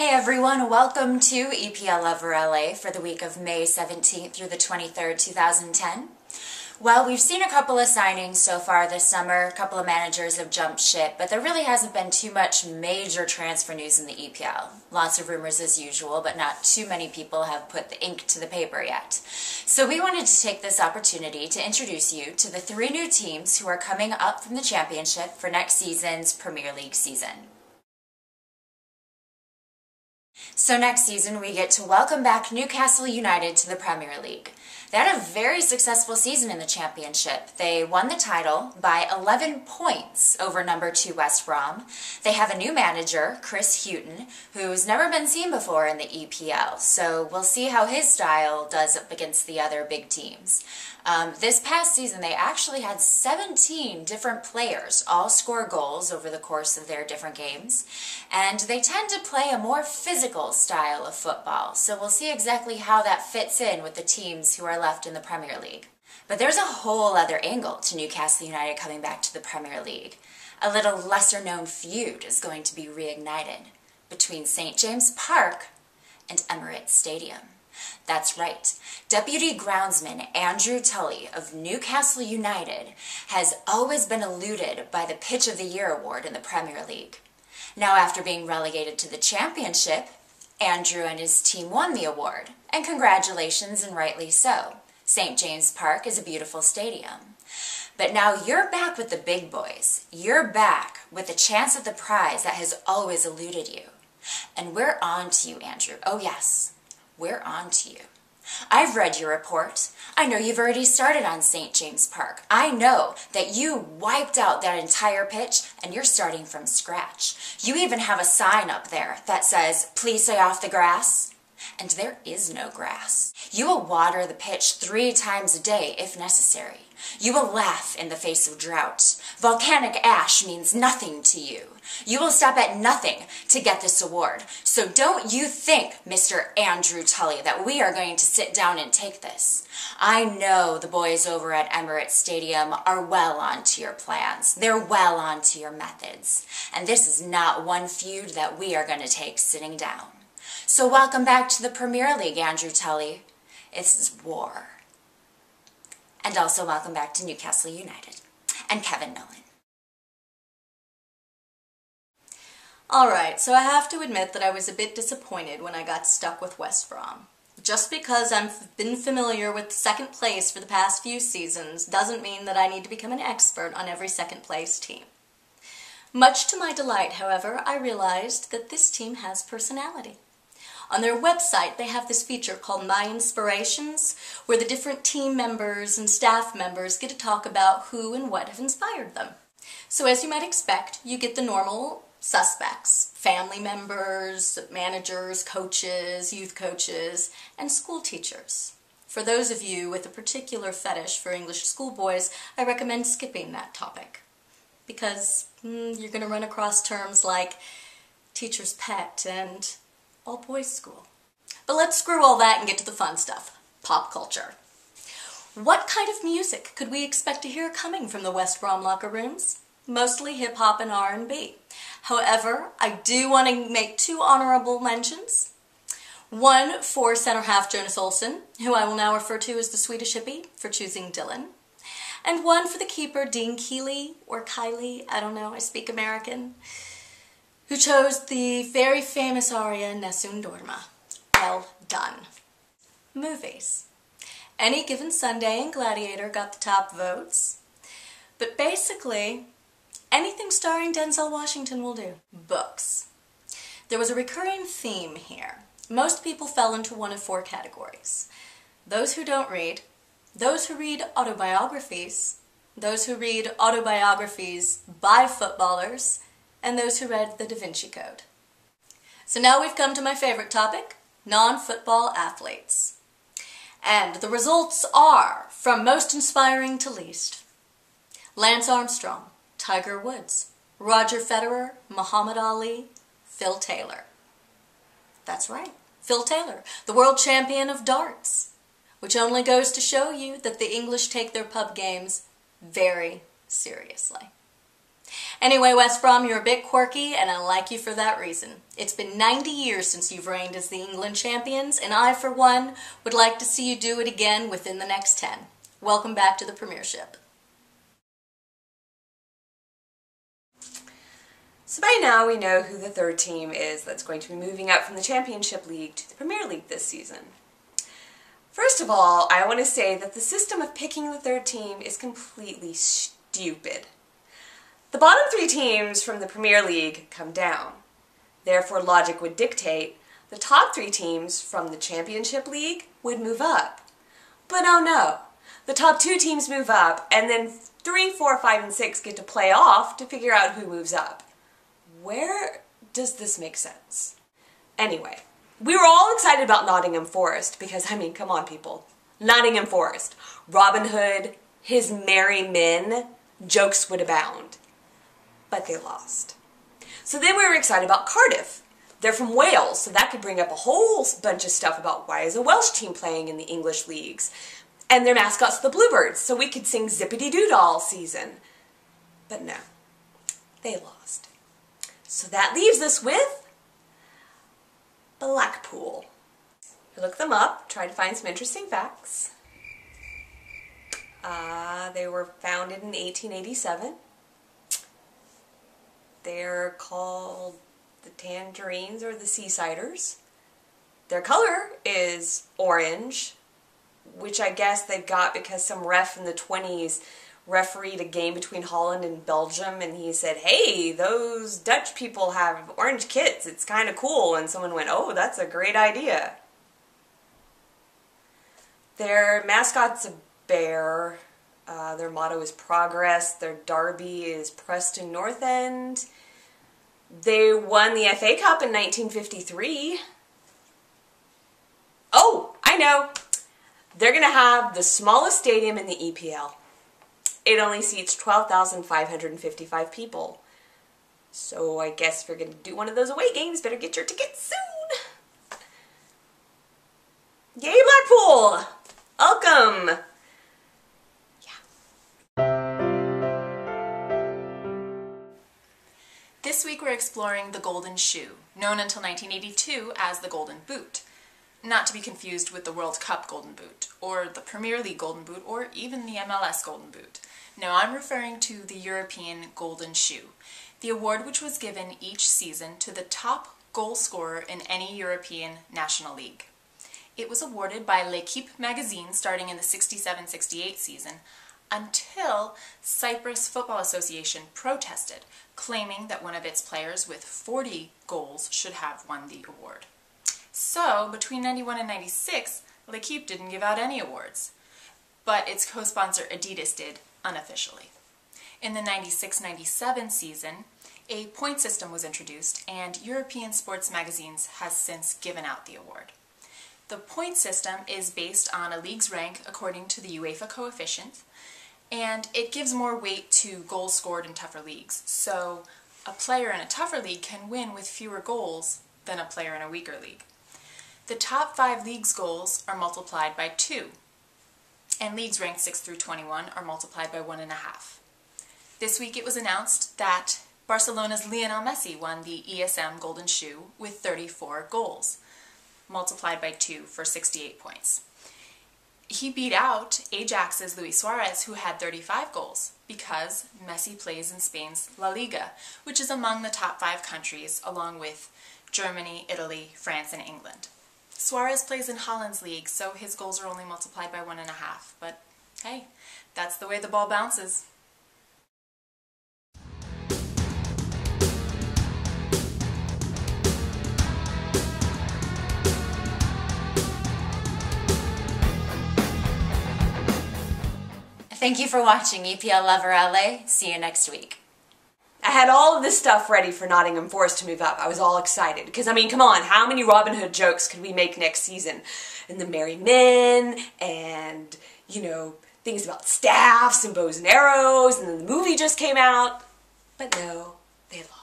Hey everyone, welcome to EPLoverLA for the week of May 17th through the 23rd, 2010. Well, we've seen a couple of signings so far this summer, a couple of managers have jumped ship, but there really hasn't been too much major transfer news in the EPL. Lots of rumors as usual, but not too many people have put the ink to the paper yet. So we wanted to take this opportunity to introduce you to the 3 new teams who are coming up from the Championship for next season's Premier League season. So next season we get to welcome back Newcastle United to the Premier League. They had a very successful season in the Championship. They won the title by 11 points over number 2 West Brom. They have a new manager, Chris Hughton, who's never been seen before in the EPL, so we'll see how his style does up against the other big teams. This past season they actually had 17 different players all score goals over the course of their different games, and they tend to play a more physical style of football, so we'll see exactly how that fits in with the teams who are left in the Premier League. But there's a whole other angle to Newcastle United coming back to the Premier League. A little lesser known feud is going to be reignited between St. James Park and Emirates Stadium. That's right. Deputy groundsman Andrew Tully of Newcastle United has always been eluded by the Pitch of the Year award in the Premier League. Now, after being relegated to the Championship, Andrew and his team won the award, and congratulations, and rightly so. St. James Park is a beautiful stadium. But now you're back with the big boys. You're back with a chance at the prize that has always eluded you. And we're on to you, Andrew. Oh yes. We're on to you. I've read your report. I know you've already started on St. James Park. I know that you wiped out that entire pitch and you're starting from scratch. You even have a sign up there that says, "Please stay off the grass." And there is no grass. You will water the pitch 3 times a day if necessary. You will laugh in the face of drought. Volcanic ash means nothing to you. You will stop at nothing to get this award. So don't you think, Mr. Andrew Tully, that we are going to sit down and take this. I know the boys over at Emirates Stadium are well onto your plans. They're well onto your methods. And this is not one feud that we are going to take sitting down. So welcome back to the Premier League, Andrew Tully. It's war. And also welcome back to Newcastle United and Kevin Nolan. Alright, so I have to admit that I was a bit disappointed when I got stuck with West Brom. Just because I've been familiar with second place for the past few seasons doesn't mean that I need to become an expert on every second place team. Much to my delight, however, I realized that this team has personality. On their website, they have this feature called My Inspirations, where the different team members and staff members get to talk about who and what have inspired them. So as you might expect, you get the normal suspects: family members, managers, coaches, youth coaches, and school teachers. For those of you with a particular fetish for English schoolboys, I recommend skipping that topic, because you're going to run across terms like teacher's pet and all-boys school. But let's screw all that and get to the fun stuff. Pop culture. What kind of music could we expect to hear coming from the West Brom locker rooms? Mostly hip-hop and R&B. However, I do want to make 2 honorable mentions. One for center-half Jonas Olsson, who I will now refer to as the Swedish hippie for choosing Dylan. And one for the keeper, Dean Keeley, or Kylie, I don't know, I speak American, who chose the very famous aria Nessun Dorma. Well done. Movies. Any Given Sunday and Gladiator got the top votes, but basically anything starring Denzel Washington will do. Books. There was a recurring theme here. Most people fell into one of 4 categories: those who don't read, those who read autobiographies, those who read autobiographies by footballers, and those who read the Da Vinci Code. So now we've come to my favorite topic, non-football athletes. And the results are, from most inspiring to least: Lance Armstrong, Tiger Woods, Roger Federer, Muhammad Ali, Phil Taylor. That's right, Phil Taylor, the world champion of darts, which only goes to show you that the English take their pub games very seriously. Anyway, West Brom, you're a bit quirky, and I like you for that reason. It's been 90 years since you've reigned as the England champions, and I, for one, would like to see you do it again within the next 10. Welcome back to the Premiership. So by now we know who the third team is that's going to be moving up from the Championship League to the Premier League this season. First of all, I want to say that the system of picking the third team is completely stupid. The bottom three teams from the Premier League come down. Therefore, logic would dictate the top three teams from the Championship League would move up. But oh no, the top two teams move up, and then 3, 4, 5, and 6 get to play off to figure out who moves up. Where does this make sense? Anyway, we were all excited about Nottingham Forest because, I mean, come on people. Nottingham Forest, Robin Hood, his merry men, jokes would abound. But they lost. So then we were excited about Cardiff. They're from Wales, so that could bring up a whole bunch of stuff about why is a Welsh team playing in the English leagues. And their mascot's the Bluebirds, so we could sing Zippity-Doo-Dah all season. But no, they lost. So that leaves us with Blackpool. I looked them up, tried to find some interesting facts. They were founded in 1887. They're called the Tangerines or the Seasiders. Their color is orange, which I guess they got because some ref in the 20s refereed a game between Holland and Belgium, and he said, hey, those Dutch people have orange kits, it's kind of cool, and someone went, oh, that's a great idea. Their mascot's a bear. Their motto is progress. Their derby is Preston North End. They won the FA Cup in 1953. Oh, I know. They're going to have the smallest stadium in the EPL. It only seats 12,555 people. So I guess if you're going to do one of those away games, better get your tickets soon. Yay, Blackpool! Welcome! This week we're exploring the Golden Shoe, known until 1982 as the Golden Boot. Not to be confused with the World Cup Golden Boot, or the Premier League Golden Boot, or even the MLS Golden Boot. No, I'm referring to the European Golden Shoe, the award which was given each season to the top goal scorer in any European National League. It was awarded by L'Équipe magazine starting in the 67-68 season, until Cyprus Football Association protested, claiming that one of its players with 40 goals should have won the award. So, between 91 and 96, L'Équipe didn't give out any awards, but its co-sponsor Adidas did, unofficially. In the 96-97 season, a point system was introduced, and European sports magazines has since given out the award. The point system is based on a league's rank according to the UEFA coefficient, and it gives more weight to goals scored in tougher leagues. So a player in a tougher league can win with fewer goals than a player in a weaker league. The top 5 leagues' goals are multiplied by 2, and leagues ranked 6 through 21 are multiplied by 1.5. This week it was announced that Barcelona's Lionel Messi won the ESM Golden Shoe with 34 goals, multiplied by 2 for 68 points. He beat out Ajax's Luis Suarez, who had 35 goals, because Messi plays in Spain's La Liga, which is among the top 5 countries, along with Germany, Italy, France, and England. Suarez plays in Holland's league, so his goals are only multiplied by 1.5, but hey, that's the way the ball bounces. Thank you for watching EPLoverLA. See you next week. I had all of this stuff ready for Nottingham Forest to move up. I was all excited. Because, I mean, come on, how many Robin Hood jokes could we make next season? And the Merry Men, and, you know, things about staffs and bows and arrows, and then the movie just came out. But no, they lost.